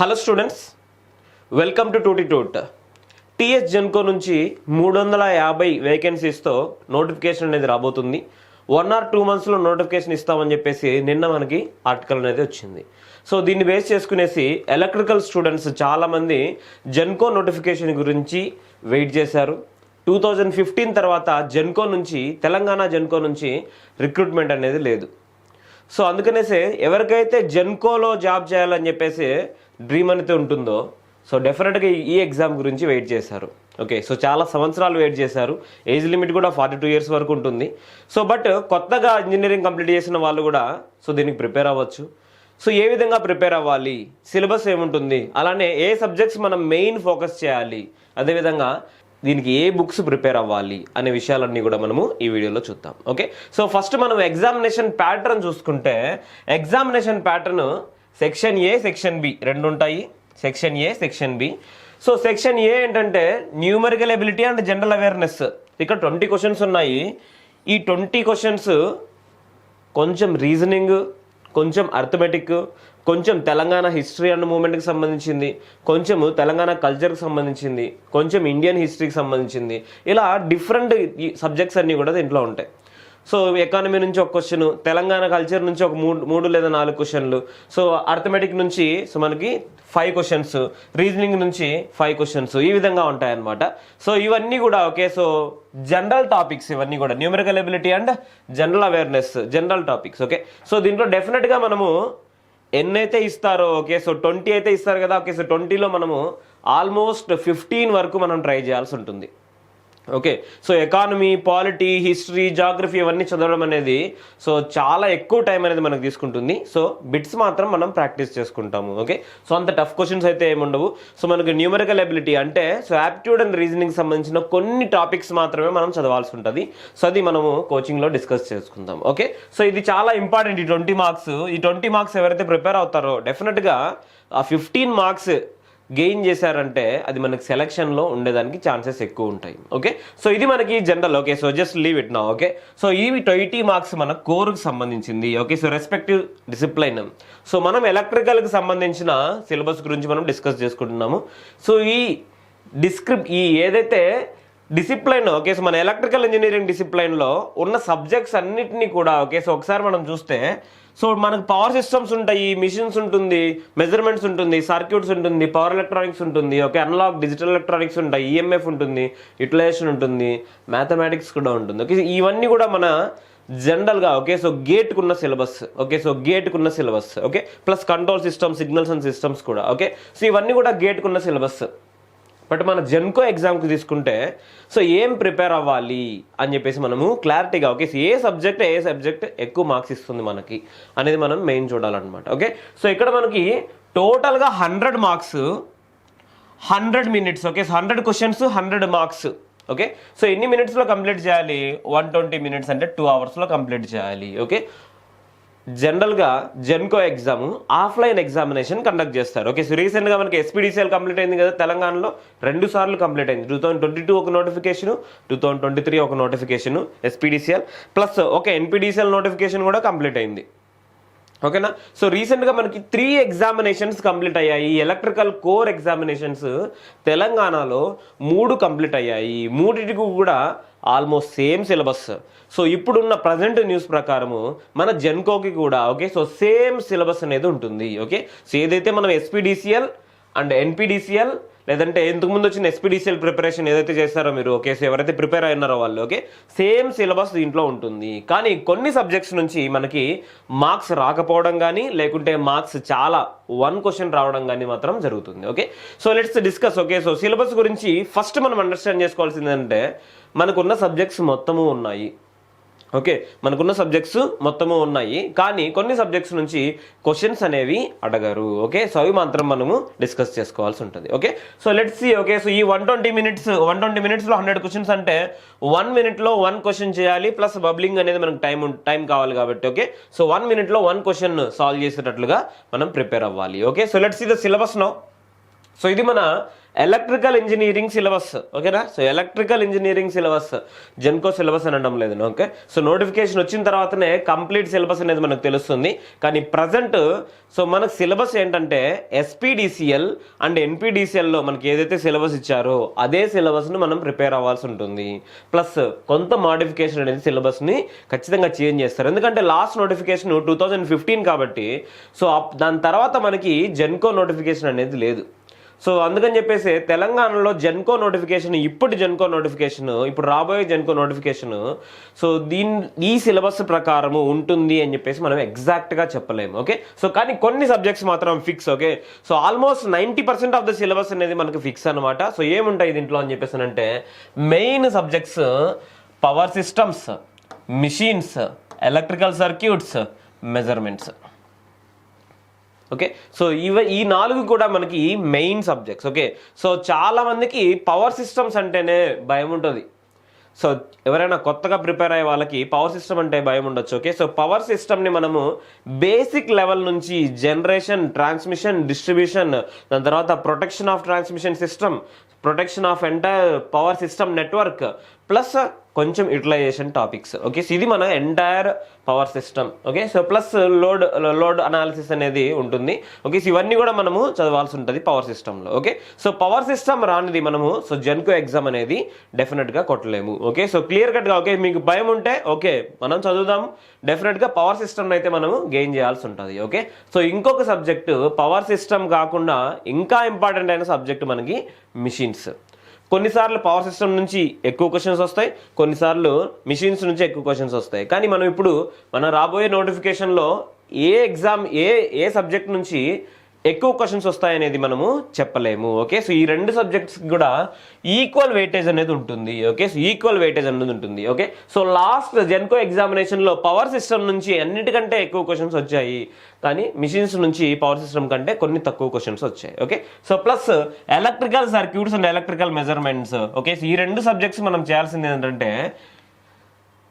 Hello students, welcome to టూటీ టూట్. TS GENCO నుంచి 350 వేకెన్సీస్తో నోటిఫికేషన్ అనేది రాబోతుంది. 1 or 2 monthsలో నోటిఫికేషన్ ఇస్తామని చెప్పేసి నిన్న మనకి ఆర్టికల్ అనేది వచ్చింది. సో దీన్ని బేస్ చేసుకునేసి ఎలక్ట్రికల్ స్టూడెంట్స్ చాలామంది జెన్కో నోటిఫికేషన్ గురించి వెయిట్ చేశారు. 2015 తర్వాత జెన్కో నుంచి తెలంగాణ జెన్కో నుంచి రిక్రూట్మెంట్ అనేది లేదు. సో అందుకనేసే ఎవరికైతే జెన్కోలో జాబ్ చేయాలని చెప్పేసి డ్రీమ్ అనేది ఉంటుందో సో డెఫినెట్గా ఈ ఎగ్జామ్ గురించి వెయిట్ చేశారు. ఓకే, సో చాలా సంవత్సరాలు వెయిట్ చేశారు. ఏజ్ లిమిట్ కూడా 42 years వరకు ఉంటుంది. సో బట్ కొత్తగా ఇంజనీరింగ్ కంప్లీట్ చేసిన వాళ్ళు కూడా సో దీనికి ప్రిపేర్ అవ్వచ్చు. సో ఏ విధంగా ప్రిపేర్ అవ్వాలి, సిలబస్ ఏముంటుంది, అలానే ఏ సబ్జెక్ట్స్ మనం మెయిన్ ఫోకస్ చేయాలి, అదేవిధంగా దీనికి ఏ బుక్స్ ప్రిపేర్ అవ్వాలి అనే విషయాలన్నీ కూడా మనము ఈ వీడియోలో చూద్దాం. ఓకే, సో ఫస్ట్ మనం ఎగ్జామినేషన్ ప్యాటర్న్ చూసుకుంటే examination pattern section A, section B రెండు ఉంటాయి. Section A, section B. So section A ఏంటంటే numerical ability and general awareness. ఇక్కడ 20 questions ఉన్నాయి. ఈ 20 questions కొంచెం రీజనింగ్, కొంచెం అర్థమెటిక్, కొంచెం తెలంగాణ హిస్టరీ అండ్ మూమెంట్కి సంబంధించింది, కొంచెం తెలంగాణ కల్చర్కి సంబంధించింది, కొంచెం ఇండియన్ హిస్టరీకి సంబంధించింది, ఇలా డిఫరెంట్ సబ్జెక్ట్స్ అన్నీ కూడా దీంట్లో ఉంటాయి. సో ఎకానమీ నుంచి ఒక క్వశ్చన్, తెలంగాణ కల్చర్ నుంచి ఒక 3 లేదా 4 questions, సో అర్థమెటిక్ నుంచి సో మనకి 5 questions, రీజనింగ్ నుంచి 5 questions, ఈ విధంగా ఉంటాయన్నమాట. సో ఇవన్నీ కూడా ఓకే, సో జనరల్ టాపిక్స్ ఇవన్నీ కూడా numerical ability and general awareness, general topics. Okay, so దీంట్లో డెఫినెట్గా మనము ఎన్నైతే ఇస్తారో ఓకే, సో 20 అయితే ఇస్తారు కదా. ఓకే, సో 20లో మనము ఆల్మోస్ట్ 15 వరకు మనం ట్రై చేయాల్సి ఉంటుంది. Okay, so economy, polity, history, geography ఇవన్నీ చదవడం అనేది సో చాలా ఎక్కువ టైం అనేది మనకు తీసుకుంటుంది. సో బిట్స్ మాత్రం మనం ప్రాక్టీస్ చేసుకుంటాము. ఓకే, సో అంత టఫ్ క్వశ్చన్స్ అయితే ఏముండవు. సో మనకు న్యూమరికల్ ఎబిలిటీ అంటే సో యాప్టిట్యూడ్ అండ్ రీజనింగ్ సంబంధించిన కొన్ని టాపిక్స్ మాత్రమే మనం చదవాల్సి ఉంటుంది. సో అది మనము కోచింగ్లో డిస్కస్ చేసుకుందాం. ఓకే, సో ఇది చాలా ఇంపార్టెంట్. ఈ 20 marks, ఈ 20 marks ఎవరైతే ప్రిపేర్ అవుతారో డెఫినెట్గా ఆ 15 marks గెయిన్ చేశారంటే అది మనకి సెలక్షన్లో ఉండేదానికి ఛాన్సెస్ ఎక్కువ ఉంటాయి. ఓకే, సో ఇది మనకి general. Okay, so just leave it now. Okay, so ఇవి 20 marks మన కోర్కి సంబంధించింది. Okay, so respective discipline. So మనం ఎలక్ట్రికల్కి సంబంధించిన సిలబస్ గురించి మనం డిస్కస్ చేసుకుంటున్నాము. సో ఈ ఏదైతే డిసిప్లైన్ ఓకే, సో మన ఎలక్ట్రికల్ ఇంజనీరింగ్ డిసిప్లైన్లో ఉన్న సబ్జెక్ట్స్ అన్నిటినీ కూడా ఓకే, సో ఒకసారి మనం చూస్తే సో మనకు పవర్ సిస్టమ్స్ ఉంటాయి, మిషన్స్ ఉంటుంది, మెజర్మెంట్స్ ఉంటుంది, సర్క్యూట్స్ ఉంటుంది, పవర్ ఎలక్ట్రానిక్స్ ఉంటుంది, ఓకే, అనలాగ్ డిజిటల్ ఎలక్ట్రానిక్స్ ఉంటాయి, ఈఎంఎఫ్ ఉంటుంది, యూటిలైజేషన్ ఉంటుంది, మ్యాథమెటిక్స్ కూడా ఉంటుంది. ఓకే, ఇవన్నీ కూడా మన జనరల్గా ఓకే, సో గేట్కున్న సిలబస్. ఓకే, సో గేట్కున్న syllabus. Okay, plus control system, signals and systems కూడా. ఓకే, సో ఇవన్నీ కూడా గేట్కున్న సిలబస్. బట్ మన జెన్కో ఎగ్జామ్కి తీసుకుంటే సో ఏం ప్రిపేర్ అవ్వాలి అని చెప్పేసి మనము క్లారిటీగా ఓకే, ఏ సబ్జెక్ట్ ఎక్కువ మార్క్స్ ఇస్తుంది మనకి అనేది మనం మెయిన్ చూడాలన్నమాట. ఓకే, సో ఇక్కడ మనకి టోటల్గా 100 marks, 100 minutes. Okay, so 100 questions, 100 marks. Okay, so ఎన్ని మినిట్స్లో కంప్లీట్ చేయాలి? 120 minutes అంటే 2 hoursలో కంప్లీట్ చేయాలి. ఓకే, జనరల్గా Genco exam offline examination conduct చేస్తారు. ఓకే, సో రీసెంట్గా మనకి ఎస్పీడీసీఎల్ కంప్లీట్ అయింది కదా తెలంగాణలో, 2 సార్లు కంప్లీట్ అయింది. 2022 ఒక నోటిఫికేషన్, 2023 ఒక నోటిఫికేషన్ ఎస్పీడీసీఎల్, ప్లస్ ఒక ఎన్పీడీసీఎల్ నోటిఫికేషన్ కూడా కంప్లీట్ అయింది. ఓకేనా, సో రీసెంట్గా మనకి 3 examinations కంప్లీట్ అయ్యాయి. ఎలక్ట్రికల్ కోర్ ఎగ్జామినేషన్స్ తెలంగాణలో 3 కంప్లీట్ అయ్యాయి. 3టికి కూడా ఆల్మోస్ట్ సేమ్ సిలబస్. సో ఇప్పుడున్న ప్రజెంట్ న్యూస్ ప్రకారము మన జెన్కోకి కూడా ఓకే, సో సేమ్ సిలబస్ అనేది ఉంటుంది. ఓకే, సో ఏదైతే మనం ఎస్పీడీసీఎల్ అండ్ ఎన్పీడీసీఎల్ లేదంటే ఇంతకుముందు వచ్చిన ఎస్పీడీసీఎల్ ప్రిపరేషన్ ఏదైతే చేస్తారో మీరు ఓకే, సో ఎవరైతే ప్రిపేర్ అయినారో వాళ్ళు ఓకే, సేమ్ సిలబస్ దీంట్లో ఉంటుంది. కానీ కొన్ని సబ్జెక్ట్స్ నుంచి మనకి మార్క్స్ రాకపోవడం కానీ లేకుంటే మార్క్స్ చాలా 1 question రావడం కానీ మాత్రం జరుగుతుంది. Okay, so let's discuss. Okay, so syllabus గురించి ఫస్ట్ మనం అండర్స్టాండ్ చేసుకోవాల్సింది ఏంటంటే మనకున్న సబ్జెక్ట్స్ మొత్తము ఉన్నాయి. ఓకే, మనకున్న సబ్జెక్ట్స్ మొత్తము ఉన్నాయి, కానీ కొన్ని సబ్జెక్ట్స్ నుంచి క్వశ్చన్స్ అనేవి అడగరు. ఓకే, సో అవి మాత్రం మనము డిస్కస్ చేసుకోవాల్సి ఉంటుంది. Okay, so let's see. Okay, so ఈ 120 minutesలో 100 questions అంటే 1 minuteలో 1 question చేయాలి, ప్లస్ బబ్లింగ్ అనేది మనకు టైం కావాలి కాబట్టి ఓకే, సో 1 minuteలో 1 question సాల్వ్ చేసేటట్లుగా మనం ప్రిపేర్ అవ్వాలి. Okay, so let's see the syllabus now. So ఇది మన ఎలక్ట్రికల్ ఇంజనీరింగ్ సిలబస్, ఓకేనా. So electrical engineering syllabus, GENCO syllabus అనడం లేదు, ఓకే. సో నోటిఫికేషన్ వచ్చిన తర్వాతనే కంప్లీట్ సిలబస్ అనేది మనకు తెలుస్తుంది. కానీ ప్రజెంట్ సో మనకు సిలబస్ ఏంటంటే ఎస్పీడీసీఎల్ అండ్ ఎన్పీడీసీఎల్లో మనకి ఏదైతే సిలబస్ ఇచ్చారో అదే సిలబస్ని మనం ప్రిపేర్ అవ్వాల్సి ఉంటుంది. ప్లస్ కొంత మాడిఫికేషన్ అనేది సిలబస్ని ఖచ్చితంగా చేంజ్ చేస్తారు. ఎందుకంటే లాస్ట్ నోటిఫికేషన్ 2015 కాబట్టి సో దాని తర్వాత మనకి జెన్కో నోటిఫికేషన్ అనేది లేదు. సో అందుకని చెప్పేసి తెలంగాణలో జెన్కో నోటిఫికేషన్, ఇప్పుడు రాబోయే జెన్కో నోటిఫికేషన్ సో ఈ సిలబస్ ప్రకారము ఉంటుంది అని చెప్పేసి మనం ఎగ్జాక్ట్గా చెప్పలేము, ఓకే. సో కానీ కొన్ని సబ్జెక్ట్స్ మాత్రం fix, okay. So almost 90% of the syllabus అనేది మనకు ఫిక్స్ అనమాట. సో ఏముంటాయి దీంట్లో అని చెప్పేసి అంటే main subjects power systems, machines, electrical circuits, measurements, okay. So ఈ 4 కూడా మనకి మెయిన్ సబ్జెక్ట్స్, ఓకే. సో చాలా మందికి పవర్ సిస్టమ్స్ అంటేనే భయం ఉంటుంది. సో ఎవరైనా కొత్తగా ప్రిపేర్ అయ్యే వాళ్ళకి పవర్ సిస్టమ్ అంటే భయం ఉండొచ్చు, ఓకే. సో పవర్ సిస్టమ్ని మనము బేసిక్ లెవెల్ నుంచి జనరేషన్, ట్రాన్స్మిషన్, డిస్ట్రిబ్యూషన్, దాని తర్వాత protection of transmission system, protection of entire power system network, plus కొంచెం యూటిలైజేషన్ టాపిక్స్, ఓకే. సో ఇది మన entire power system, okay. So plus load analysis అనేది ఉంటుంది, ఓకే. సో ఇవన్నీ కూడా మనము చదవాల్సి ఉంటుంది పవర్ సిస్టంలో, ఓకే. సో పవర్ సిస్టమ్ రానిది మనము సో జెన్కో ఎగ్జామ్ అనేది డెఫినెట్గా కొట్టలేము, ఓకే. సో క్లియర్ కట్గా, ఓకే. మీకు భయం ఉంటే ఓకే మనం చదువుదాం, డెఫినెట్గా పవర్ సిస్టమ్ అయితే మనము గెయిన్ చేయాల్సి ఉంటుంది, ఓకే. సో ఇంకొక సబ్జెక్టు పవర్ సిస్టమ్ కాకుండా ఇంకా ఇంపార్టెంట్ అయిన సబ్జెక్ట్ మనకి మిషన్స్. కొన్నిసార్లు పవర్ సిస్టమ్ నుంచి ఎక్కువ క్వశ్చన్స్ వస్తాయి, కొన్నిసార్లు మిషన్స్ నుంచి ఎక్కువ క్వశ్చన్స్ వస్తాయి. కానీ మనం ఇప్పుడు మన రాబోయే నోటిఫికేషన్లో ఏ ఎగ్జామ్ ఏ సబ్జెక్ట్ నుంచి ఎక్కువ క్వశ్చన్స్ వస్తాయనేది మనము చెప్పలేము, ఓకే. సో ఈ 2 సబ్జెక్ట్స్ కూడా ఈక్వల్ వెయిటేజ్ అనేది ఉంటుంది, ఓకే. సో ఈక్వల్ వెయిటేజ్ అనేది ఉంటుంది, ఓకే. సో లాస్ట్ జెన్కో ఎగ్జామినేషన్లో పవర్ సిస్టమ్ నుంచి అన్నిటికంటే ఎక్కువ క్వశ్చన్స్ వచ్చాయి, కానీ మిషన్స్ నుంచి పవర్ సిస్టమ్ కంటే కొన్ని తక్కువ క్వశ్చన్స్ వచ్చాయి, okay. So plus electrical circuits and electrical measurements, okay. So ఈ 2 సబ్జెక్ట్స్ మనం చేయాల్సింది ఏంటంటే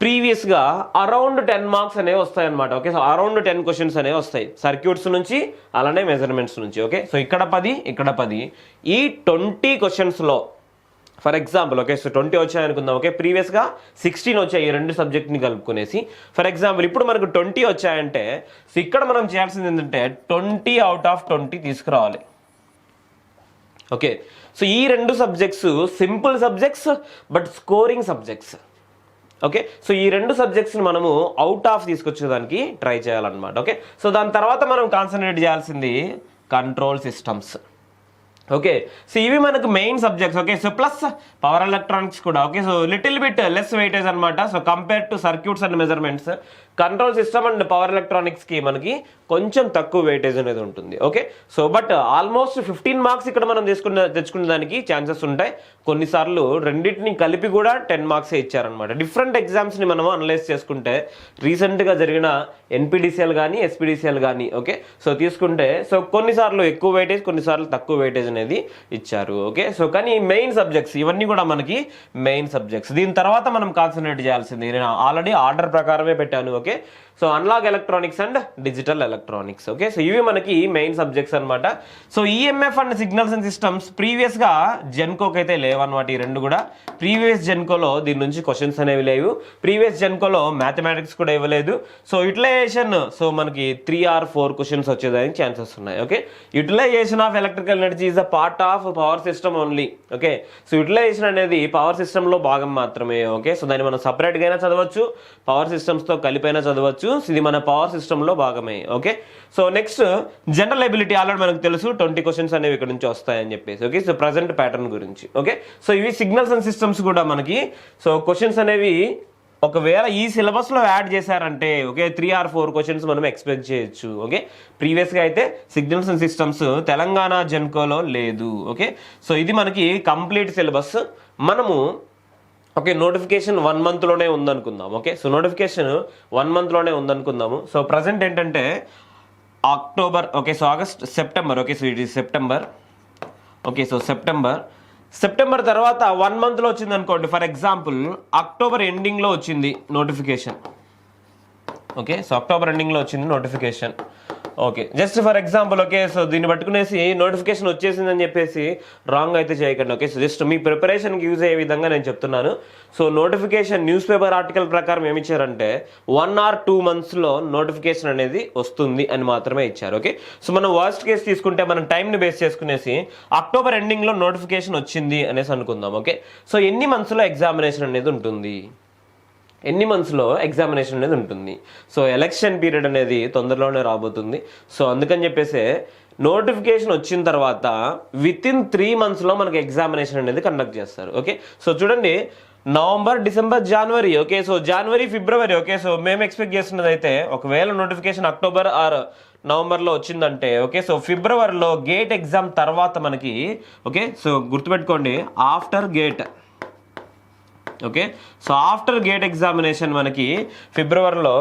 ప్రీవియస్గా అరౌండ్ 10 మార్క్స్ అనేవి వస్తాయి అనమాట, ఓకే. సో అరౌండ్ 10 క్వశ్చన్స్ అనేవి వస్తాయి సర్క్యూట్స్ నుంచి, అలానే మెజర్మెంట్స్ నుంచి, ఓకే. సో ఇక్కడ 10 ఈ 20 క్వశ్చన్స్లో ఫర్ ఎగ్జాంపుల్, ఓకే. సో 20 వచ్చాయనుకుందాం, ఓకే. ప్రీవియస్గా 16 వచ్చాయి ఈ 2 సబ్జెక్ట్ని కలుపుకునేసి. ఫర్ ఎగ్జాంపుల్ ఇప్పుడు మనకు 20 వచ్చాయంటే సో ఇక్కడ మనం చేయాల్సింది ఏంటంటే 20 అవుట్ ఆఫ్ 20 తీసుకురావాలి, ఓకే. సో ఈ 2 subjects simple subjects but scoring subjects, okay. So ఈ 2 సబ్జెక్ట్స్ని మనము అవుట్ ఆఫ్ తీసుకొచ్చేదానికి ట్రై చేయాలన్నమాట, ఓకే. సో దాని తర్వాత మనం కాన్సన్ట్రేట్ చేయాల్సింది కంట్రోల్ సిస్టమ్స్, ఓకే. సో ఇవి మనకు main subjects, okay. So plus power electronics కూడా, okay. So little bit less weightage అనమాట. So compare to circuits and measurements, control system and power ఎలక్ట్రానిక్స్కి మనకి కొంచెం తక్కువ వెయిటేజ్ అనేది ఉంటుంది, okay. So but almost 15 marks ఇక్కడ మనం తెచ్చుకునే దానికి ఛాన్సెస్ ఉంటాయి. కొన్నిసార్లు రెండింటిని కలిపి కూడా 10 మార్క్సే ఇచ్చారనమాట. డిఫరెంట్ ఎగ్జామ్స్ని మనం అనలైజ్ చేసుకుంటే రీసెంట్గా జరిగిన ఎన్పీడీసీఎల్ కానీ ఎస్పీడీసీఎల్ కానీ, ఓకే. సో తీసుకుంటే సో కొన్నిసార్లు ఎక్కువ వెయిటేజ్, కొన్నిసార్లు తక్కువ వెయిటేజ్ అనేది ఇచ్చారు, ఓకే. సో కానీ మెయిన్ సబ్జెక్ట్స్ ఇవన్నీ కూడా మనకి మెయిన్ సబ్జెక్ట్స్. దీని తర్వాత మనం కాన్సన్ట్రేట్ చేయాల్సింది నేను ఆల్రెడీ ఆర్డర్ ప్రకారమే పెట్టాను, okay. So analogue electronics and digital electronics, okay. So ఇవి మనకి మెయిన్ సబ్జెక్ట్స్ అనమాట. So EMF and signals and systems ప్రీవియస్గా జెన్కోకి అయితే లేవన్నమాట. ఈ 2 కూడా ప్రీవియస్ జెన్కోలో దీని నుంచి క్వశ్చన్స్ అనేవి లేవు. ప్రీవియస్ జెన్కోలో మ్యాథమెటిక్స్ కూడా ఇవ్వలేదు. సో యూటిలైజేషన్ సో మనకి 3 or 4 క్వశ్చన్స్ వచ్చేదానికి ఛాన్సెస్ ఉన్నాయి, okay. Utilisation of electrical energy is a part of power system only, okay. So utilisation అనేది పవర్ సిస్టంలో భాగం మాత్రమే, ఓకే. సో దాన్ని మనం సపరేట్గా అయినా చదవచ్చు, పవర్ సిస్టమ్స్తో కలిపైనా చదవచ్చు. ఇది మన పవర్ సిస్టంలో భాగమే, okay. So next general ability already మనకు తెలుసు 20 క్వశ్చన్స్ అనేవి ఇక్కడ నుంచి వస్తాయని చెప్పేసి, ఓకే. సో ప్రజెంట్ ప్యాటర్న్ గురించి, ఓకే. సో ఇవి సిగ్నల్స్ అండ్ సిస్టమ్స్ కూడా మనకి సో క్వశ్చన్స్ అనేవి ఒకవేళ ఈ సిలబస్లో యాడ్ చేశారంటే, ఓకే, 3 or 4 క్వశ్చన్స్ మనం ఎక్స్పెక్ట్ చేయొచ్చు, ఓకే. ప్రీవియస్గా అయితే సిగ్నల్స్ అండ్ సిస్టమ్స్ తెలంగాణ జెన్కోలో లేదు, ఓకే. సో ఇది మనకి కంప్లీట్ సిలబస్. మనము ఓకే నోటిఫికేషన్ 1 monthలోనే ఉందనుకుందాం, ఓకే. సో నోటిఫికేషన్ 1 monthలోనే ఉందనుకుందాము. సో ప్రజెంట్ ఏంటంటే October, okay. So August, September, okay. So ఇది సెప్టెంబర్, ఓకే. సో సెప్టెంబర్ తర్వాత 1 monthలో వచ్చింది అనుకోండి. ఫర్ ఎగ్జాంపుల్ అక్టోబర్ ఎండింగ్లో వచ్చింది నోటిఫికేషన్, ఓకే. సో అక్టోబర్ ఎండింగ్లో వచ్చింది notification. Okay, just for example okay, so దీన్ని పట్టుకునేసి నోటిఫికేషన్ వచ్చేసిందని చెప్పేసి రాంగ్ అయితే చేయకండి. ఓకే, సో జస్ట్ మీ ప్రిపరేషన్కి యూజ్ అయ్యే విధంగా నేను చెప్తున్నాను. So notification news paper article ప్రకారం ఏమి ఇచ్చారంటే 1 or 2 monthsలో నోటిఫికేషన్ అనేది వస్తుంది అని మాత్రమే ఇచ్చారు. ఓకే, సో మనం వర్స్ట్ కేసు తీసుకుంటే మనం టైంని బేస్ చేసుకునేసి అక్టోబర్ ఎండింగ్లో నోటిఫికేషన్ వచ్చింది అనేసి అనుకుందాం. ఓకే, సో ఎన్ని మంత్స్లో ఎగ్జామినేషన్ అనేది ఉంటుంది, ఎన్ని మంత్స్లో ఎగ్జామినేషన్ అనేది ఉంటుంది. సో ఎలక్షన్ పీరియడ్ అనేది తొందరలోనే రాబోతుంది. సో అందుకని చెప్పేసి నోటిఫికేషన్ వచ్చిన తర్వాత వితిన్ 3 monthsలో మనకి ఎగ్జామినేషన్ అనేది కండక్ట్ చేస్తారు. ఓకే, సో చూడండి నవంబర్, డిసెంబర్, జనవరి. ఓకే, సో జనవరి, ఫిబ్రవరి. ఓకే, సో మేము ఎక్స్పెక్ట్ చేస్తున్నది అయితే ఒకవేళ నోటిఫికేషన్ అక్టోబర్ ఆర్ నవంబర్లో వచ్చిందంటే ఓకే, సో ఫిబ్రవరిలో గేట్ ఎగ్జామ్ తర్వాత మనకి ఓకే, సో గుర్తుపెట్టుకోండి after gate. Okay, so after gate examination మనకి ఫిబ్రవరిలో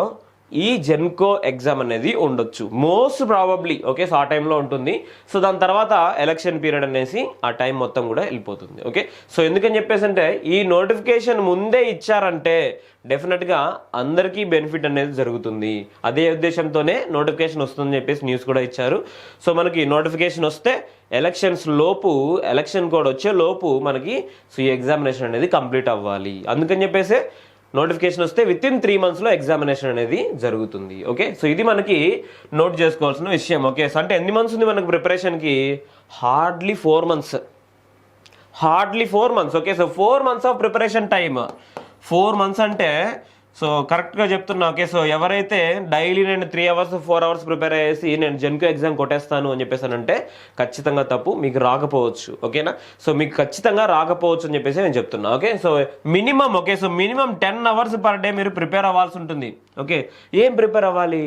ఈ జెన్కో ఎగ్జామ్ అనేది ఉండొచ్చు మోస్ట్ ప్రాబబ్లీ. ఓకే, సో ఆ టైంలో ఉంటుంది. సో దాని తర్వాత ఎలక్షన్ పీరియడ్ అనేసి ఆ టైం మొత్తం కూడా వెళ్ళిపోతుంది. ఓకే, సో ఎందుకని చెప్పేసి అంటే ఈ నోటిఫికేషన్ ముందే ఇచ్చారంటే డెఫినెట్గా అందరికీ బెనిఫిట్ అనేది జరుగుతుంది. అదే ఉద్దేశంతోనే నోటిఫికేషన్ వస్తుందని చెప్పేసి న్యూస్ కూడా ఇచ్చారు. సో మనకి నోటిఫికేషన్ వస్తే ఎలక్షన్స్ లోపు, ఎలక్షన్ కోడ్ వచ్చే లోపు మనకి సో ఈ ఎగ్జామినేషన్ అనేది కంప్లీట్ అవ్వాలి. అందుకని చెప్పేసి నోటిఫికేషన్ వస్తే వితిన్ 3 monthsలో ఎగ్జామినేషన్ అనేది జరుగుతుంది. ఓకే, సో ఇది మనకి నోట్ చేసుకోవాల్సిన విషయం. ఓకే, సో అంటే ఎన్ని మంత్స్ ఉంది మనకి ప్రిపరేషన్కి? Hardly 4 months. Okay, so 4 months of preparation time. 4 months అంటే సో కరెక్ట్గా చెప్తున్నా. ఓకే, సో ఎవరైతే డైలీ నేను 3 hours 4 hours ప్రిపేర్ అయ్యేసి నేను జెన్కో ఎగ్జామ్ కొట్టేస్తాను అని చెప్పేసానంటే ఖచ్చితంగా తప్పు, మీకు రాకపోవచ్చు. ఓకేనా, సో మీకు ఖచ్చితంగా రాకపోవచ్చు అని చెప్పేసి నేను చెప్తున్నా. Okay, so minimum okay, so minimum 10 hours per day మీరు ప్రిపేర్ అవ్వాల్సి ఉంటుంది. ఓకే, ఏం ప్రిపేర్ అవ్వాలి?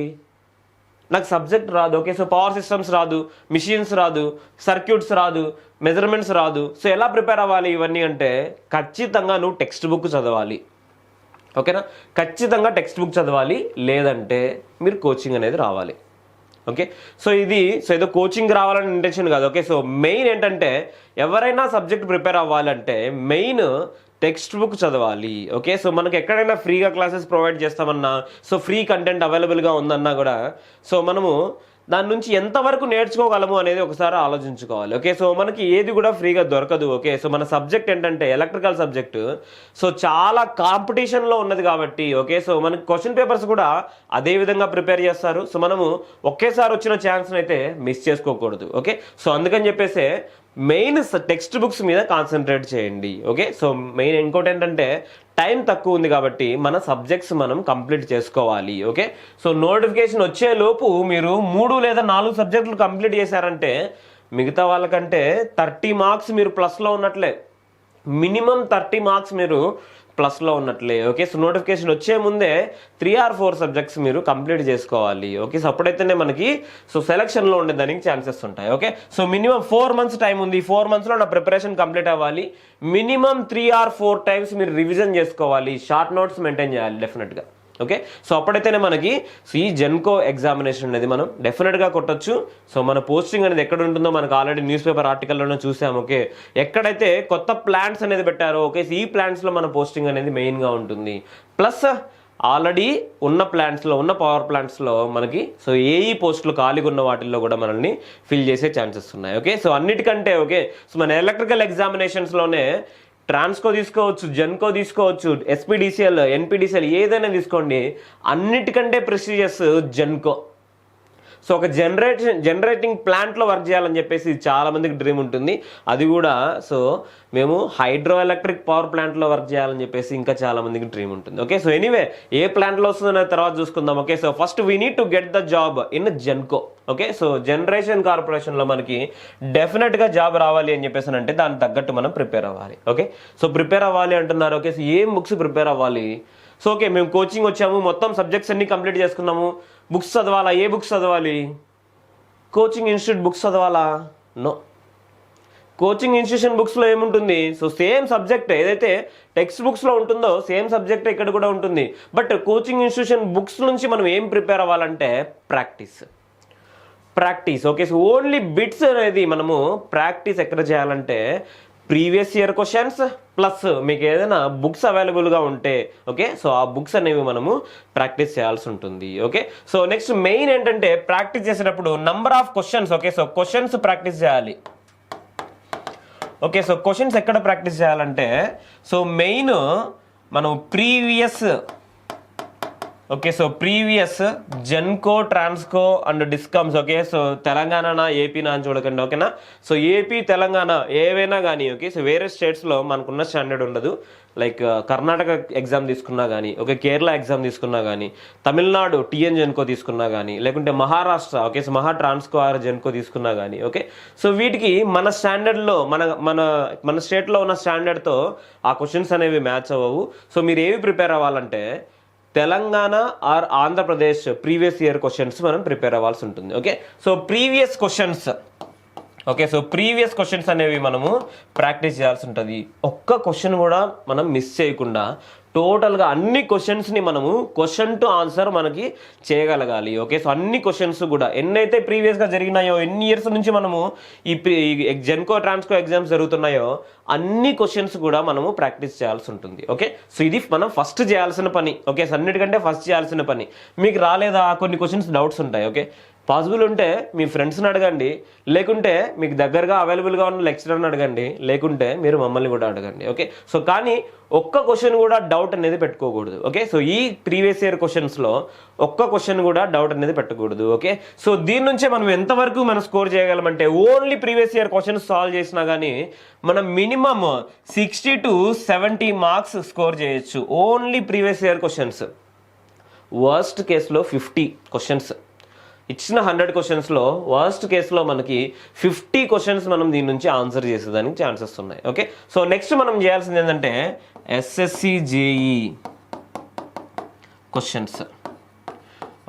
నాకు సబ్జెక్ట్ రాదు. ఓకే, సో పవర్ సిస్టమ్స్ రాదు, మిషన్స్ రాదు, సర్క్యూట్స్ రాదు, మెజర్మెంట్స్ రాదు. సో ఎలా ప్రిపేర్ అవ్వాలి ఇవన్నీ అంటే ఖచ్చితంగా నువ్వు టెక్స్ట్ బుక్ చదవాలి. ఓకేనా, ఖచ్చితంగా టెక్స్ట్ బుక్ చదవాలి, లేదంటే మీరు కోచింగ్ అనేది రావాలి. ఓకే, సో ఏదో కోచింగ్ రావాలని ఇంటెన్షన్ కాదు. ఓకే, సో మెయిన్ ఏంటంటే ఎవరైనా సబ్జెక్ట్ ప్రిపేర్ అవ్వాలంటే మెయిన్ టెక్స్ట్ బుక్ చదవాలి. ఓకే, సో మనకి ఎక్కడైనా ఫ్రీగా క్లాసెస్ ప్రొవైడ్ చేస్తామన్నా, సో ఫ్రీ కంటెంట్ అవైలబుల్గా ఉందన్నా కూడా సో మనము దాని నుంచి ఎంతవరకు నేర్చుకోగలము అనేది ఒకసారి ఆలోచించుకోవాలి. ఓకే, సో మనకి ఏది కూడా ఫ్రీగా దొరకదు. ఓకే, సో మన సబ్జెక్ట్ ఏంటంటే ఎలక్ట్రికల్ సబ్జెక్టు, సో చాలా కాంపిటీషన్లో ఉన్నది కాబట్టి ఓకే, సో మనకి క్వశ్చన్ పేపర్స్ కూడా అదే విధంగా ప్రిపేర్ చేస్తారు. సో మనము ఒకేసారి వచ్చిన ఛాన్స్ని అయితే మిస్ చేసుకోకూడదు. ఓకే, సో అందుకని చెప్పేసి మెయిన్ టెక్స్ట్ బుక్స్ మీద కాన్సన్ట్రేట్ చేయండి. ఓకే, సో మెయిన్ ఇంకోటి ఏంటంటే టైం తక్కువ ఉంది కాబట్టి మన సబ్జెక్ట్స్ మనం కంప్లీట్ చేసుకోవాలి. ఓకే, సో నోటిఫికేషన్ వచ్చే లోపు మీరు 3 లేదా 4 సబ్జెక్టులు కంప్లీట్ చేశారంటే మిగతా వాళ్ళకంటే 30 marks మీరు ప్లస్లో ఉన్నట్లే. మినిమం 30 marks మీరు ప్లస్లో ఉన్నట్లే. ఓకే, సో నోటిఫికేషన్ వచ్చే ముందే 3 or 4 సబ్జెక్ట్స్ మీరు కంప్లీట్ చేసుకోవాలి. ఓకే, సో అప్పుడైతేనే మనకి సో సెలక్షన్లో ఉండేదానికి ఛాన్సెస్ ఉంటాయి. Okay, so minimum 4 months time ఉంది. 4 monthsలో నా ప్రిపరేషన్ కంప్లీట్ అవ్వాలి. మినిమం 3 or 4 times మీరు రివిజన్ చేసుకోవాలి, షార్ట్ నోట్స్ మెయింటైన్ చేయాలి డెఫినెట్గా. ఓకే, సో అప్పుడైతేనే మనకి సో ఈ జెన్కో ఎగ్జామినేషన్ అనేది మనం డెఫినెట్గా కొట్టచ్చు. సో మన పోస్టింగ్ అనేది ఎక్కడ ఉంటుందో మనకు ఆల్రెడీ న్యూస్ పేపర్ ఆర్టికల్లోనే చూసాం. ఓకే, ఎక్కడైతే కొత్త ప్లాంట్స్ అనేది పెట్టారో ఓకే, ఈ ప్లాంట్స్లో మన పోస్టింగ్ అనేది మెయిన్గా ఉంటుంది. ప్లస్ ఆల్రెడీ ఉన్న ప్లాంట్స్లో, ఉన్న పవర్ ప్లాంట్స్లో మనకి సో ఏఈ పోస్టులు ఖాళీగా ఉన్న వాటిల్లో కూడా మనల్ని ఫిల్ చేసే ఛాన్సెస్ ఉన్నాయి. ఓకే, సో అన్నిటికంటే ఓకే, సో మన ఎలక్ట్రికల్ ఎగ్జామినేషన్స్లోనే ట్రాన్స్కో తీసుకోవచ్చు, జెన్కో తీసుకోవచ్చు, ఎస్పీడీసీఎల్, ఎన్పీడీసీఎల్ ఏదైనా తీసుకోండి, అన్నిటికంటే ప్రెస్టీజియస్ జెన్కో. సో ఒక జనరేటింగ్ ప్లాంట్లో వర్క్ చేయాలని చెప్పేసి చాలా మందికి డ్రీమ్ ఉంటుంది. అది కూడా సో మేము హైడ్రో ఎలక్ట్రిక్ పవర్ ప్లాంట్లో వర్క్ చేయాలని చెప్పేసి ఇంకా చాలా మందికి డ్రీమ్ ఉంటుంది. ఓకే, సో ఎనీవే ఏ ప్లాంట్లో వస్తుందో తర్వాత చూసుకుందాం. Okay, so first we need to get the job in Genco. Okay, so generation కార్పొరేషన్లో మనకి డెఫినెట్గా జాబ్ రావాలి అని చెప్పేసి అంటే దానికి తగ్గట్టు మనం ప్రిపేర్ అవ్వాలి. ఓకే, సో ప్రిపేర్ అవ్వాలి అంటున్నారు. ఓకే, సో ఏం బుక్స్ ప్రిపేర్ అవ్వాలి? సో ఓకే, మేము కోచింగ్ వచ్చాము, మొత్తం సబ్జెక్ట్స్ అన్ని కంప్లీట్ చేసుకున్నాము, బుక్స్ చదవాలా? ఏ బుక్స్ చదవాలి? కోచింగ్ ఇన్స్టిట్యూట్ బుక్స్ చదవాలా? నో. కోచింగ్ ఇన్స్టిట్యూషన్ బుక్స్లో ఏముంటుంది? సో సేమ్ సబ్జెక్ట్ ఏదైతే టెక్స్ట్ బుక్స్లో ఉంటుందో సేమ్ సబ్జెక్ట్ ఇక్కడ కూడా ఉంటుంది. బట్ కోచింగ్ ఇన్స్టిట్యూషన్ బుక్స్ నుంచి మనం ఏం ప్రిపేర్ అవ్వాలంటే practice. Okay, so only bits అనేది మనము ప్రాక్టీస్ ఎక్కడ చేయాలంటే ప్రీవియస్ ఇయర్ క్వశ్చన్స్ ప్లస్ మీకు ఏదైనా బుక్స్ అవైలబుల్గా ఉంటే ఓకే, సో ఆ బుక్స్ అనేవి మనము ప్రాక్టీస్ చేయాల్సి ఉంటుంది. ఓకే, సో నెక్స్ట్ మెయిన్ ఏంటంటే ప్రాక్టీస్ చేసేటప్పుడు number of questions. Okay, so questions practice చేయాలి. ఓకే, సో క్వశ్చన్స్ ఎక్కడ ప్రాక్టీస్ చేయాలంటే సో మెయిన్ మనం previous Genco, Transco and discoms. Okay, so Telangana ఏపీనా అని చూడకండి. ఓకేనా, సో ఏపీ తెలంగాణ ఏవైనా కానీ ఓకే, సో వేరే స్టేట్స్లో మనకున్న స్టాండర్డ్ ఉండదు. లైక్ కర్ణాటక ఎగ్జామ్ తీసుకున్నా కానీ, ఓకే కేరళ ఎగ్జామ్ తీసుకున్నా కానీ, తమిళనాడు టీఎన్ జెన్కో తీసుకున్నా కానీ, లేకుంటే మహారాష్ట్ర ఓకే సో మహా ట్రాన్స్కో ఆర్ జెన్కో తీసుకున్నా కానీ ఓకే, సో వీటికి మన స్టాండర్డ్లో మన స్టేట్లో ఉన్న స్టాండర్డ్తో ఆ క్వశ్చన్స్ అనేవి మ్యాచ్ అవ్వవు. సో మీరు ఏవి ప్రిపేర్ అవ్వాలంటే Telangana or Andhra Pradesh previous year questions మనం ప్రిపేర్ అవ్వాల్సి ఉంటుంది. ఓకే, సో ప్రీవియస్ క్వశ్చన్స్ అనేవి మనము ప్రాక్టీస్ చేయాల్సి ఉంటుంది. ఒక్క క్వశ్చన్ కూడా మనం మిస్ చేయకుండా టోటల్గా అన్ని క్వశ్చన్స్ని మనము క్వశ్చన్ టు ఆన్సర్ మనకి చేయగలగాలి. ఓకే, సో అన్ని క్వశ్చన్స్ కూడా ఎన్నైతే ప్రీవియస్గా జరిగినాయో, ఎన్ని ఇయర్స్ నుంచి మనము ఈ జెన్కో ట్రాన్స్కో ఎగ్జామ్స్ జరుగుతున్నాయో అన్ని క్వశ్చన్స్ కూడా మనము ప్రాక్టీస్ చేయాల్సి ఉంటుంది. ఓకే, సో ఇది మనం ఫస్ట్ చేయాల్సిన పని. ఓకే, సో అన్నిటికంటే ఫస్ట్ చేయాల్సిన పని. మీకు రాలేదా కొన్ని క్వశ్చన్స్ డౌట్స్ ఉంటాయి. ఓకే, పాసిబుల్ ఉంటే మీ ఫ్రెండ్స్ని అడగండి, లేకుంటే మీకు దగ్గరగా అవైలబుల్గా ఉన్న లెక్చరర్ని అడగండి, లేకుంటే మీరు మమ్మల్ని కూడా అడగండి. ఓకే, సో కానీ ఒక్క క్వశ్చన్ కూడా డౌట్ అనేది పెట్టుకోకూడదు. ఓకే, సో ఈ ప్రీవియస్ ఇయర్ క్వశ్చన్స్లో ఒక్క క్వశ్చన్ కూడా డౌట్ అనేది పెట్టకూడదు. ఓకే, సో దీని నుంచే మనం ఎంతవరకు మనం స్కోర్ చేయగలమంటే only previous year questions solve చేసినా కానీ మనం మినిమమ్ 60 to 70 మార్క్స్ స్కోర్ చేయొచ్చు. Only previous year questions. Worst కేసులో 50 క్వశ్చన్స్ ఇచ్చిన 100 క్వశ్చన్స్లో వర్స్ట్ కేసులో మనకి 50 క్వశ్చన్స్ మనం దీని నుంచి ఆన్సర్ చేసేదానికి ఛాన్సెస్ ఉన్నాయి. ఓకే, సో నెక్స్ట్ మనం చేయాల్సింది ఏంటంటే SSC JE questions.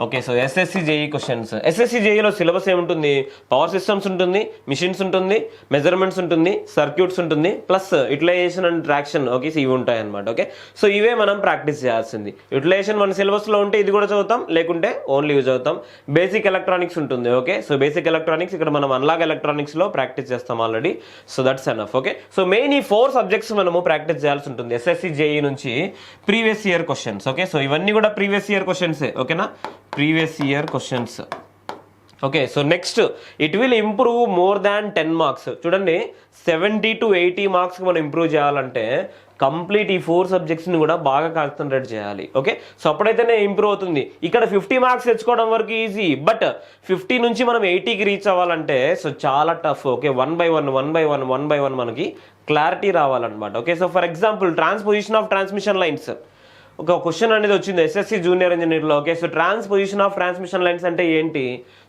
Okay, so SSC JE questions. SSC జేఈలో సిలబస్ ఏముంటుంది? పవర్ సిస్టమ్స్ ఉంటుంది, మిషన్స్ ఉంటుంది, మెజర్మెంట్స్ ఉంటుంది, సర్క్యూట్స్ ఉంటుంది, plus utilisation and traction. Okay, so ఇవి ఉంటాయి అనమాట. ఓకే, సో ఇవే మనం ప్రాక్టీస్ చేయాల్సింది. యూటిలైజేషన్ మన సిలబస్లో ఉంటే ఇది కూడా చదువుతాం, లేకుంటే ఓన్లీ ఇవి చదువుతాం. బేసిక్ ఎలక్ట్రానిక్స్ ఉంటుంది. ఓకే, సో బేసిక్ ఎలక్ట్రానిక్స్ ఇక్కడ మనం అన్లాగ్ ఎలక్ట్రానిక్స్లో ప్రాక్టీస్ చేస్తాం already. So that's enough. Okay, so main ఈ 4 సబ్జెక్ట్స్ మనము ప్రాక్టీస్ చేయాల్సి ఉంటుంది ఎస్ఎస్సి జేఈ నుంచి previous year questions. Okay, so ఇవన్నీ కూడా ప్రీవియస్ ఇయర్ క్వశ్చన్సే. ఓకేనా, previous year questions. Okay, so next it will improve more than 10 marks. చూడండి 70 to 80 మార్క్స్కి మనం ఇంప్రూవ్ చేయాలంటే కంప్లీట్ ఈ 4 సబ్జెక్ట్స్ని కూడా బాగా కాన్సన్ట్రేట్ చేయాలి. ఓకే, సో అప్పుడైతేనే ఇంప్రూవ్ అవుతుంది. ఇక్కడ 50 మార్క్స్ తెచ్చుకోవడం వరకు ఈజీ, బట్ 50 నుంచి మనం 80కి రీచ్ అవ్వాలంటే సో చాలా టఫ్. ఓకే, 1 by 1 మనకి క్లారిటీ రావాలన్నమాట. Okay, so for example transposition of transmission lines ఒక క్వశ్చన్ అనేది వచ్చింది ఎస్ఎస్సి జూనియర్ ఇంజనీర్లో. Okay, so transposition of transmission lines అంటే ఏంటి?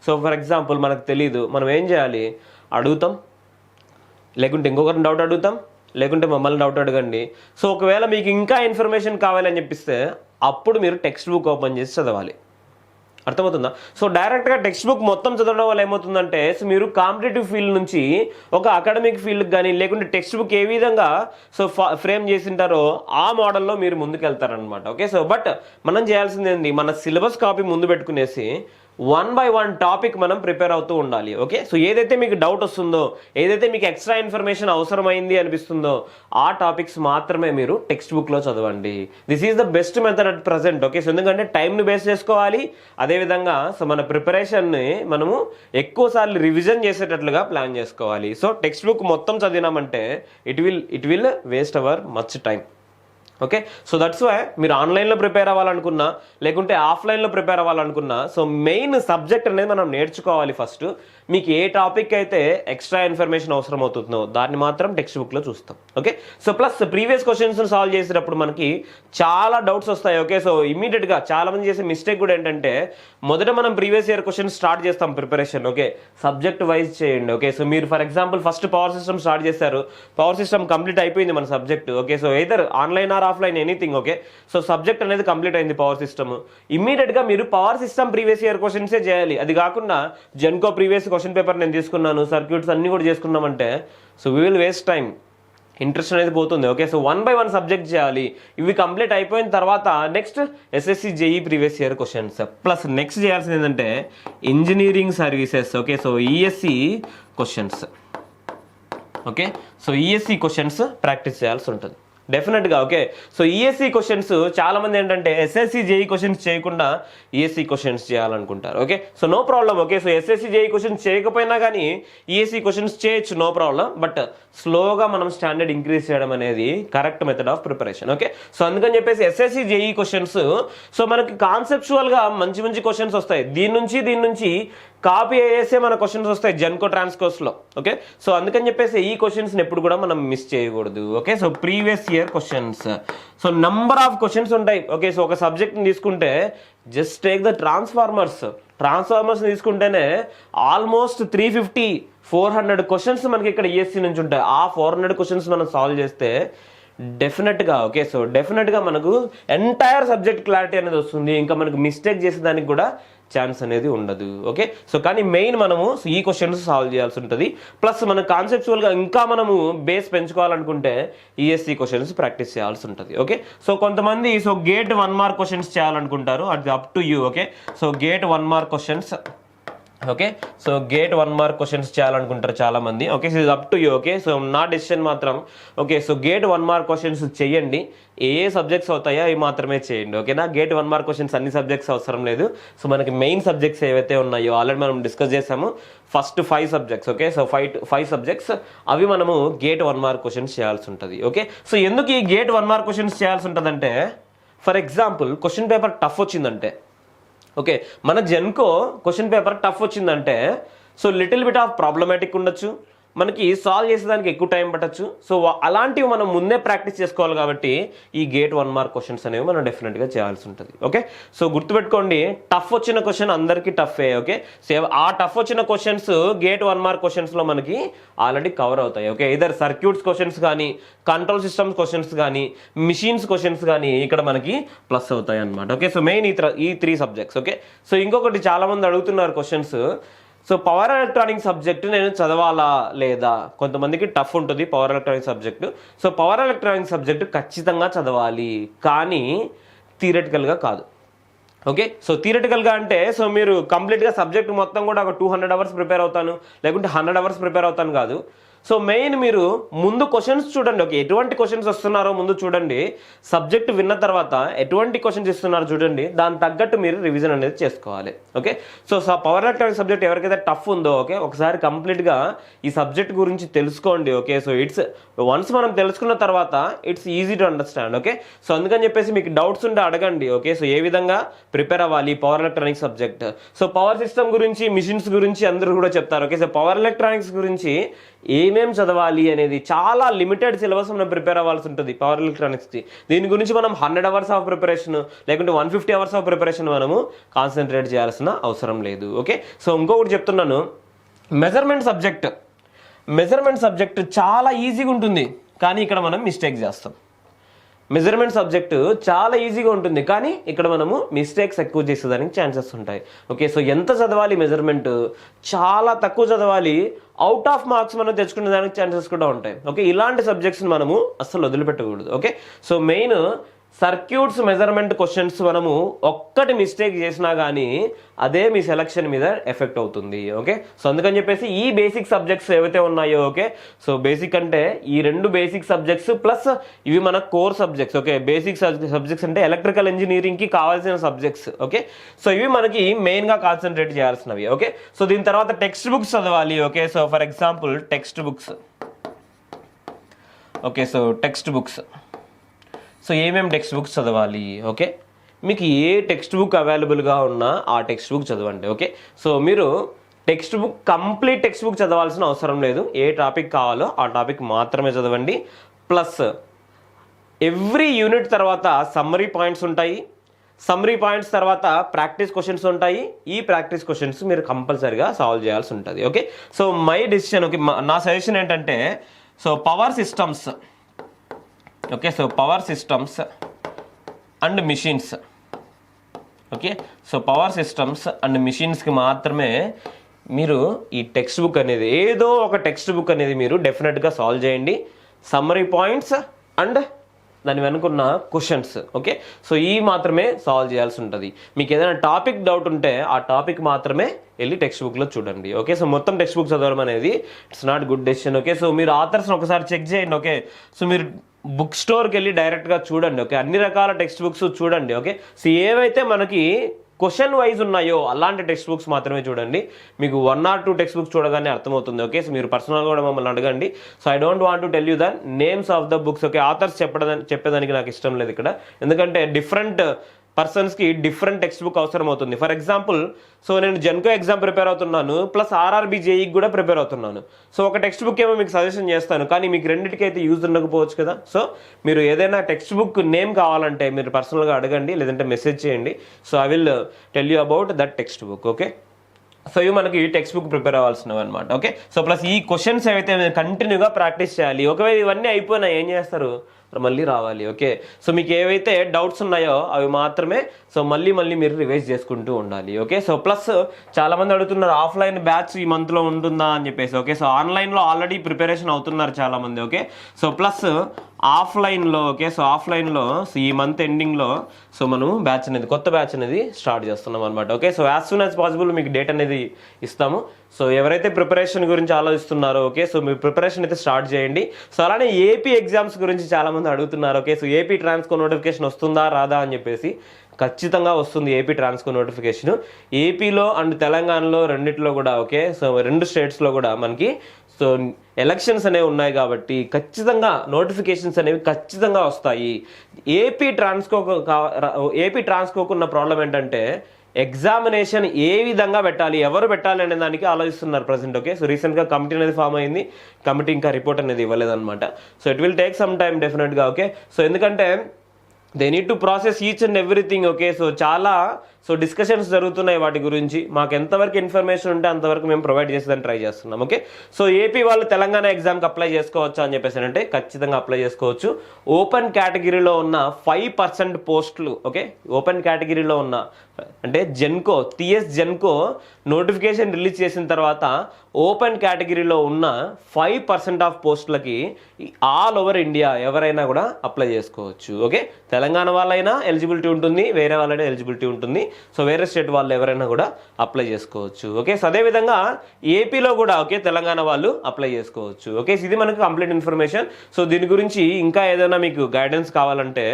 సో ఫర్ ఎగ్జాంపుల్ మనకు తెలీదు, మనం ఏం చేయాలి? అడుగుతాం, లేకుంటే ఇంకొకరిని డౌట్ అడుగుతాం, లేకుంటే మమ్మల్ని డౌట్ అడగండి. సో ఒకవేళ మీకు ఇంకా ఇన్ఫర్మేషన్ కావాలని చెప్పిస్తే అప్పుడు మీరు టెక్స్ట్ బుక్ ఓపెన్ చేసి చదవాలి. అర్థమవుతుందా? సో డైరెక్ట్గా టెక్స్ట్ బుక్ మొత్తం చదవడం వల్ల ఏమవుతుందంటే సో మీరు కాంపిటేటివ్ ఫీల్డ్ నుంచి ఒక అకాడమిక్ ఫీల్డ్కి కానీ లేకుంటే టెక్స్ట్ బుక్ ఏ విధంగా సో ఫ్రేమ్ చేసింటారో ఆ మోడల్లో మీరు ముందుకు వెళ్తారనమాట. ఓకే, సో బట్ మనం చేయాల్సింది ఏంటి? మన సిలబస్ కాపీ ముందు పెట్టుకునేసి 1 by 1 టాపిక్ మనం ప్రిపేర్ అవుతూ ఉండాలి. ఓకే, సో ఏదైతే మీకు డౌట్ వస్తుందో, ఏదైతే మీకు ఎక్స్ట్రా ఇన్ఫర్మేషన్ అవసరమైంది అనిపిస్తుందో ఆ టాపిక్స్ మాత్రమే మీరు టెక్స్ట్ బుక్లో చదవండి. This is the best method at present. Okay, so ఎందుకంటే టైంని బేస్ చేసుకోవాలి, అదేవిధంగా సో మన ప్రిపరేషన్ని మనము ఎక్కువసార్లు రివిజన్ చేసేటట్లుగా ప్లాన్ చేసుకోవాలి. సో టెక్స్ట్ బుక్ మొత్తం చదివినామంటే it will waste our much time. Okay, so that's why మీరు ఆన్లైన్లో ప్రిపేర్ అవ్వాలనుకున్నా లేకుంటే ఆఫ్లైన్లో ప్రిపేర్ అవ్వాలనుకున్నా సో మెయిన్ సబ్జెక్ట్ అనేది మనం నేర్చుకోవాలి ఫస్ట్. మీకు ఏ టాపిక్ అయితే ఎక్స్ట్రా ఇన్ఫర్మేషన్ అవసరం అవుతుందో దాన్ని మాత్రం టెక్స్ట్ బుక్లో చూస్తాం. Okay, so plus previous questions solve చేసేటప్పుడు మనకి చాలా డౌట్స్ వస్తాయి. ఓకే, సో ఇమీడియట్గా చాలా మంది చేసే మిస్టేక్ కూడా ఏంటంటే మొదట మనం ప్రీవియస్ ఇయర్ క్వశ్చన్స్ స్టార్ట్ చేస్తాం ప్రిపరేషన్. ఓకే, సబ్జెక్ట్ వైజ్ చేయండి. ఓకే, సో మీరు for example first power system start చేశారు, పవర్ సిస్టమ్ కంప్లీట్ అయిపోయింది మన subject. Okay, so either online or offline anything. Okay, so subject అనేది కంప్లీట్ అయింది power system. ఇమీడియట్గా మీరు పవర్ సిస్టమ్ ప్రీవియస్ ఇయర్ క్వశ్చన్సే చేయాలి. అది కాకుండా జెన్కో ప్రీవియస్ క్వశ్చన్ పేపర్ నేను తీసుకున్నాను, సర్క్యూట్స్ అన్ని కూడా చేసుకున్నామంటే so we will waste time, interest అనేది పోతుంది. ఓకే, సో 1 by 1 సబ్జెక్ట్ చేయాలి. ఇవి కంప్లీట్ అయిపోయిన తర్వాత next SSC JEE previous year questions plus next చేయాల్సింది ఏంటంటే engineering services. Okay, so ESC questions. Okay. So ESC questions practice చేయాల్సి ఉంటుంది డెఫినెట్గా. ఓకే. సో ఈఎస్సి క్వశ్చన్స్ చాలా మంది ఏంటంటే ఎస్ఎస్సి జేఈ క్వశ్చన్స్ చేయకుండా ఈఎస్సి క్వశ్చన్స్ చేయాలనుకుంటారు. Okay. So no problem. Okay. So SSC JE questions చేయకపోయినా కానీ ఈఎస్సి క్వశ్చన్స్ చేయొచ్చు, నో ప్రాబ్లం. బట్ స్లోగా మనం స్టాండర్డ్ ఇంక్రీజ్ చేయడం అనేది correct method of preparation. Okay. So అందుకని చెప్పేసి ఎస్ఎస్సి జేఈ క్వశ్చన్స్ సో మనకి కాన్సెప్చువల్గా మంచి మంచి క్వశ్చన్స్ వస్తాయి. దీని నుంచి కాపీ అయ్యేసే మన క్వశ్చన్స్ వస్తాయి జెన్కో ట్రాన్స్కోర్స్లో. ఓకే. సో అందుకని చెప్పేసి ఈ క్వశ్చన్స్ని ఎప్పుడు కూడా మనం మిస్ చేయకూడదు. Okay. So previous year questions, so number of questions ఉంటాయి. ఓకే. సో ఒక సబ్జెక్ట్ని తీసుకుంటే జస్ట్ టేక్ ద ట్రాన్స్ఫార్మర్స్ తీసుకుంటేనే ఆల్మోస్ట్ 350-400 క్వశ్చన్స్ మనకి ఇక్కడ ఈఎస్సి నుంచి ఉంటాయి. ఆ 400 క్వశ్చన్స్ మనం సాల్వ్ చేస్తే డెఫినెట్గా ఓకే. సో డెఫినెట్గా మనకు ఎంటైర్ సబ్జెక్ట్ క్లారిటీ అనేది వస్తుంది. ఇంకా మనకు మిస్టేక్ చేసేదానికి కూడా ఛాన్స్ అనేది ఉండదు. ఓకే. సో కానీ మెయిన్ మనము ఈ క్వశ్చన్స్ సాల్వ్ చేయాల్సి ఉంటుంది. ప్లస్ మన కాన్సెప్చువల్గా ఇంకా మనము బేస్ పెంచుకోవాలనుకుంటే ఈఎస్సి క్వశ్చన్స్ ప్రాక్టీస్ చేయాల్సి ఉంటుంది. ఓకే. సో కొంతమంది సో గేట్ 1 మార్క్ క్వశ్చన్స్ చేయాలనుకుంటారు, అది up to you. Okay. So GATE 1 mark questions, okay. So GATE 1 mark questions చేయాలనుకుంటారు చాలా మంది. ఓకే. సో ఇది up to you. Okay. So నా డెసిషన్ మాత్రం okay. So GATE 1 mark questions చేయండి. ఏ సబ్జెక్ట్స్ అవుతాయో అవి మాత్రమే చేయండి. ఓకేనా. గేట్ 1 మార్క్ క్వశ్చన్స్ అన్ని సబ్జెక్ట్స్ అవసరం లేదు. సో మనకి మెయిన్ సబ్జెక్ట్స్ ఏవైతే ఉన్నాయో ఆల్రెడీ మనం డిస్కస్ చేసాము. First 5 subjects. Okay. So 5 subjects అవి మనము గేట్ 1 మార్క్ క్వశ్చన్స్ చేయాల్సి ఉంటుంది. ఓకే. సో ఎందుకు ఈ గేట్ 1 మార్క్ క్వశ్చన్స్ చేయాల్సి ఉంటుందంటే, for example question paper tough వచ్చిందంటే, ఓకే, మన జెన్కో క్వశ్చన్ పేపర్ టఫ్ వచ్చిందంటే so little bit of problematic ఉండొచ్చు, మనకి సాల్వ్ చేసేదానికి ఎక్కువ టైం పట్టచ్చు. సో అలాంటివి మనం ముందే ప్రాక్టీస్ చేసుకోవాలి. కాబట్టి ఈ గేట్ 1 మార్క్ క్వశ్చన్స్ అనేవి మనం డెఫినెట్గా చేయాల్సి ఉంటుంది. ఓకే. సో గుర్తుపెట్టుకోండి, టఫ్ వచ్చిన క్వశ్చన్ అందరికీ టఫే. ఓకే. సో ఆ టఫ్ వచ్చిన క్వశ్చన్స్ గేట్ 1 మార్క్ క్వశ్చన్స్లో మనకి ఆల్రెడీ కవర్ అవుతాయి. ఓకే. ఇదర్ సర్క్యూట్స్ క్వశ్చన్స్ కానీ, కంట్రోల్ సిస్టమ్స్ క్వశ్చన్స్ కానీ, మిషన్స్ క్వశ్చన్స్ కానీ ఇక్కడ మనకి ప్లస్ అవుతాయి అనమాట. ఓకే. సో మెయిన్ ఈ 3 సబ్జెక్ట్స్. ఓకే. సో ఇంకొకటి చాలా మంది అడుగుతున్నారు questions, so power electronic subject నేను చదవాలా లేదా? కొంతమందికి టఫ్ ఉంటుంది power electronic subject. So power electronic subject ఖచ్చితంగా చదవాలి, కానీ థియరిటికల్గా కాదు. ఓకే. సో థియరిటికల్గా అంటే సో మీరు కంప్లీట్గా సబ్జెక్ట్ మొత్తం కూడా ఒక 200 అవర్స్ ప్రిపేర్ అవుతాను, లేకుంటే 100 అవర్స్ ప్రిపేర్ అవుతాను కాదు. సో మెయిన్ మీరు ముందు క్వశ్చన్స్ చూడండి. ఓకే. ఎటువంటి క్వశ్చన్స్ వస్తున్నారో ముందు చూడండి. సబ్జెక్ట్ విన్న తర్వాత ఎటువంటి క్వశ్చన్స్ ఇస్తున్నారో చూడండి, దాని తగ్గట్టు మీరు రివిజన్ అనేది చేసుకోవాలి. Okay. So power electronic subject ఎవరికైతే టఫ్ ఉందో ఓకే, ఒకసారి కంప్లీట్గా ఈ సబ్జెక్ట్ గురించి తెలుసుకోండి. ఓకే. సో వన్స్ మనం తెలుసుకున్న తర్వాత it's easy to understand. Okay. So అందుకని చెప్పేసి మీకు డౌట్స్ ఉంటే అడగండి. ఓకే. సో ఏ విధంగా ప్రిపేర్ అవ్వాలి power electronics subject. So power system గురించి, మిషన్స్ గురించి అందరూ కూడా చెప్తారు. ఓకే. సో పవర్ ఎలక్ట్రానిక్స్ గురించి ఏమేం చదవాలి అనేది చాలా లిమిటెడ్ సిలబస్ మనం ప్రిపేర్ అవ్వాల్సి ఉంటుంది పవర్ ఎలక్ట్రానిక్స్కి. దీని గురించి మనం 100 అవర్స్ ఆఫ్ ప్రిపరేషన్ లేకుంటే 150 అవర్స్ ఆఫ్ ప్రిపరేషన్ మనము కాన్సన్ట్రేట్ చేయాల్సిన అవసరం లేదు. ఓకే. సో ఇంకొకటి చెప్తున్నాను, మెజర్మెంట్ సబ్జెక్ట్ చాలా ఈజీగా ఉంటుంది, కానీ ఇక్కడ మనం మిస్టేక్ చేస్తాం. మెజర్మెంట్ సబ్జెక్టు చాలా ఈజీగా ఉంటుంది, కానీ ఇక్కడ మనము మిస్టేక్స్ ఎక్కువ చేసేదానికి ఛాన్సెస్ ఉంటాయి. ఓకే. సో ఎంత చదవాలి మెజర్మెంట్? చాలా తక్కువ చదవాలి. అవుట్ ఆఫ్ మార్క్స్ మనం తెచ్చుకునే దానికి ఛాన్సెస్ కూడా ఉంటాయి. ఓకే. ఇలాంటి సబ్జెక్ట్స్ని మనము అస్సలు వదిలిపెట్టకూడదు. Okay. So main circuits measurement questions మనము ఒక్కటి మిస్టేక్ చేసినా కానీ అదే మీ సెలక్షన్ మీద ఎఫెక్ట్ అవుతుంది. ఓకే. సో అందుకని చెప్పేసి ఈ బేసిక్ సబ్జెక్ట్స్ ఏవైతే ఉన్నాయో ఓకే, సో బేసిక్ అంటే ఈ 2 బేసిక్ సబ్జెక్ట్స్ ప్లస్ ఇవి మన core subjects. Okay. Basic subjects అంటే ఎలక్ట్రికల్ ఇంజనీరింగ్కి కావాల్సిన సబ్జెక్ట్స్. ఓకే. సో ఇవి మనకి మెయిన్గా కాన్సన్ట్రేట్ చేయాల్సినవి. ఓకే. సో దీని తర్వాత టెక్స్ట్ బుక్స్ చదవాలి. Okay. So for example text books. Okay. So text books, so ఏమేమి టెక్స్ట్ బుక్స్ చదవాలి? ఓకే. మీకు ఏ టెక్స్ట్ బుక్ అవైలబుల్గా ఉన్నా ఆ టెక్స్ట్ బుక్ చదవండి. ఓకే. సో మీరు text book complete text book చదవాల్సిన అవసరం లేదు. ఏ టాపిక్ కావాలో ఆ టాపిక్ మాత్రమే చదవండి. ప్లస్ ఎవ్రీ యూనిట్ తర్వాత సమ్మరీ పాయింట్స్ ఉంటాయి. సమ్మరీ పాయింట్స్ తర్వాత ప్రాక్టీస్ క్వశ్చన్స్ ఉంటాయి. ఈ ప్రాక్టీస్ క్వశ్చన్స్ మీరు కంపల్సరీగా సాల్వ్ చేయాల్సి ఉంటుంది. Okay. So my decision, okay, నా సజెషన్ ఏంటంటే so power systems. Okay. So power systems and machines. Okay. So power systems and మిషన్స్కి మాత్రమే మీరు ఈ టెక్స్ట్ బుక్ అనేది, ఏదో ఒక టెక్స్ట్ బుక్ అనేది మీరు డెఫినెట్గా సాల్వ్ చేయండి. సమ్మరీ పాయింట్స్ అండ్ దాని వెనుకున్న క్వశ్చన్స్. ఓకే, సో ఈ మాత్రమే సాల్వ్ చేయాల్సి ఉంటుంది. మీకు ఏదైనా టాపిక్ డౌట్ ఉంటే ఆ టాపిక్ మాత్రమే వెళ్ళి టెక్స్ట్ బుక్లో చూడండి. ఓకే, సో మొత్తం టెక్స్ట్ బుక్ చదవడం అనేది it's not good decision. Okay, so మీరు ఆథర్స్ని ఒకసారి చెక్ చేయండి. ఓకే, సో మీరు బుక్ స్టోర్కి వెళ్ళి డైరెక్ట్గా చూడండి. ఓకే, అన్ని రకాల టెక్స్ట్ బుక్స్ చూడండి. ఓకే, సో ఏవైతే మనకి క్వశ్చన్ వైజ్ ఉన్నాయో అలాంటి టెక్స్ట్ బుక్స్ మాత్రమే చూడండి. మీకు 1 or 2 టెక్స్ట్ బుక్స్ చూడగానే అర్థమవుతుంది. ఓకే, సో మీరు పర్సనల్గా కూడా మమ్మల్ని అడగండి. So I don't want to tell you the names of the books. Okay, authors చెప్పేదానికి నాకు ఇష్టం లేదు ఇక్కడ, ఎందుకంటే డిఫరెంట్ పర్సన్స్కి డిఫరెంట్ టెక్స్ట్ బుక్ అవసరం అవుతుంది. ఫర్ ఎగ్జాంపుల్, సో నేను జెన్కో ఎగ్జామ్ ప్రిపేర్ అవుతున్నాను, ప్లస్ ఆర్ఆర్బీ జేఈకి కూడా ప్రిపేర్ అవుతున్నాను. సో ఒక టెక్స్ట్ బుక్ ఏమో మీకు సజెషన్ చేస్తాను, కానీ మీకు రెండింటికి అయితే యూజ్ ఉండకపోవచ్చు కదా. సో మీరు ఏదైనా టెక్స్ట్ బుక్ నేమ్ కావాలంటే మీరు పర్సనల్గా అడగండి, లేదంటే మెసేజ్ చేయండి. So I will tell you about that text book. Okay, so ఇవి మనకి టెక్స్ట్ బుక్ ప్రిపేర్ అవ్వాల్సినవి అనమాట. ఓకే, సో ప్లస్ ఈ క్వశ్చన్స్ ఏవైతే కంటిన్యూగా ప్రాక్టీస్ చేయాలి. ఒకవేళ ఇవన్నీ అయిపోయినా ఏం చేస్తారు, మళ్ళీ రావాలి. ఓకే, సో మీకు ఏవైతే డౌట్స్ ఉన్నాయో అవి మాత్రమే సో మళ్ళీ మీరు రివైజ్ చేసుకుంటూ ఉండాలి. ఓకే, సో ప్లస్ చాలామంది అడుగుతున్నారు ఆఫ్లైన్ బ్యాచ్ ఈ మంత్లో ఉంటుందా అని చెప్పేసి. ఓకే, సో ఆన్లైన్లో ఆల్రెడీ ప్రిపరేషన్ అవుతున్నారు చాలామంది. ఓకే, సో ప్లస్ ఆఫ్లైన్లో, ఓకే, సో ఆఫ్లైన్లో సో ఈ మంత్ ఎండింగ్లో సో మనం బ్యాచ్ అనేది కొత్త బ్యాచ్ అనేది స్టార్ట్ చేస్తున్నాం అనమాట. Okay, so as soon as possible మీకు డేట్ అనేది ఇస్తాము. సో ఎవరైతే ప్రిపరేషన్ గురించి ఆలోచిస్తున్నారో, ఓకే, సో మీ ప్రిపరేషన్ అయితే స్టార్ట్ చేయండి. సో అలానే ఏపీ ఎగ్జామ్స్ గురించి చాలామంది అడుగుతున్నారు. Okay, so AP Transco notification వస్తుందా రాదా అని చెప్పేసి. ఖచ్చితంగా వస్తుంది ఏపీ ట్రాన్స్కో నోటిఫికేషన్. ఏపీలో అండ్ తెలంగాణలో రెండిట్లో కూడా. ఓకే, సో 2 స్టేట్స్లో కూడా మనకి సో ఎలక్షన్స్ అనేవి ఉన్నాయి కాబట్టి ఖచ్చితంగా నోటిఫికేషన్స్ అనేవి ఖచ్చితంగా వస్తాయి. ఏపీ ట్రాన్స్కోకు ఉన్న ప్రాబ్లం ఏంటంటే ఎగ్జామినేషన్ ఏ విధంగా పెట్టాలి, ఎవరు పెట్టాలి అనే దానికి ఆలోచిస్తున్నారు ప్రజెంట్. ఓకే, సో రీసెంట్గా కమిటీ అనేది ఫామ్ అయింది. కమిటీ ఇంకా రిపోర్ట్ అనేది ఇవ్వలేదన్నమాట. So it will take some time డెఫినెట్గా. ఓకే, సో ఎందుకంటే they need to process each and everything. Okay, so చాలా డిస్కషన్స్ జరుగుతున్నాయి వాటి గురించి. మాకు ఎంతవరకు ఇన్ఫర్మేషన్ ఉంటే అంతవరకు మేము ప్రొవైడ్ చేసేదని ట్రై చేస్తున్నాం. ఓకే, సో ఏపీ వాళ్ళు తెలంగాణ ఎగ్జామ్కి అప్లై చేసుకోవచ్చా అని చెప్పేసి అంటే ఖచ్చితంగా అప్లై చేసుకోవచ్చు. ఓపెన్ కేటగిరీలో ఉన్న 5% పోస్టులు. ఓకే, ఓపెన్ కేటగిరీలో ఉన్న అంటే Genco TS Genco notification release చేసిన తర్వాత ఓపెన్ కేటగిరీలో ఉన్న 5% ఆఫ్ పోస్టులకి ఆల్ ఓవర్ ఇండియా ఎవరైనా కూడా అప్లై చేసుకోవచ్చు. ఓకే, తెలంగాణ వాళ్ళైనా ఎలిజిబిలిటీ ఉంటుంది, వేరే వాళ్ళైనా ఎలిజిబిలిటీ ఉంటుంది. సో వేరే స్టేట్ వాళ్ళు ఎవరైనా కూడా అప్లై చేసుకోవచ్చు. ఓకే, సో అదేవిధంగా ఏపీలో కూడా ఓకే తెలంగాణ వాళ్ళు అప్లై చేసుకోవచ్చు. ఓకే, ఇది మనకు కంప్లీట్ ఇన్ఫర్మేషన్. సో దీని గురించి ఇంకా ఏదైనా మీకు గైడెన్స్ కావాలంటే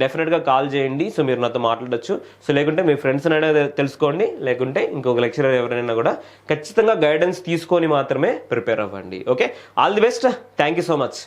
డెఫినెట్గా కాల్ చేయండి. సో మీరు నాతో మాట్లాడచ్చు. సో లేకుంటే మీ ఫ్రెండ్స్ అయినా తెలుసుకోండి, లేకుంటే ఇంకొక లెక్చరర్ ఎవరైనా కూడా ఖచ్చితంగా గైడెన్స్ తీసుకొని మాత్రమే ప్రిపేర్ అవ్వండి. Okay, all the best. Thank you so much.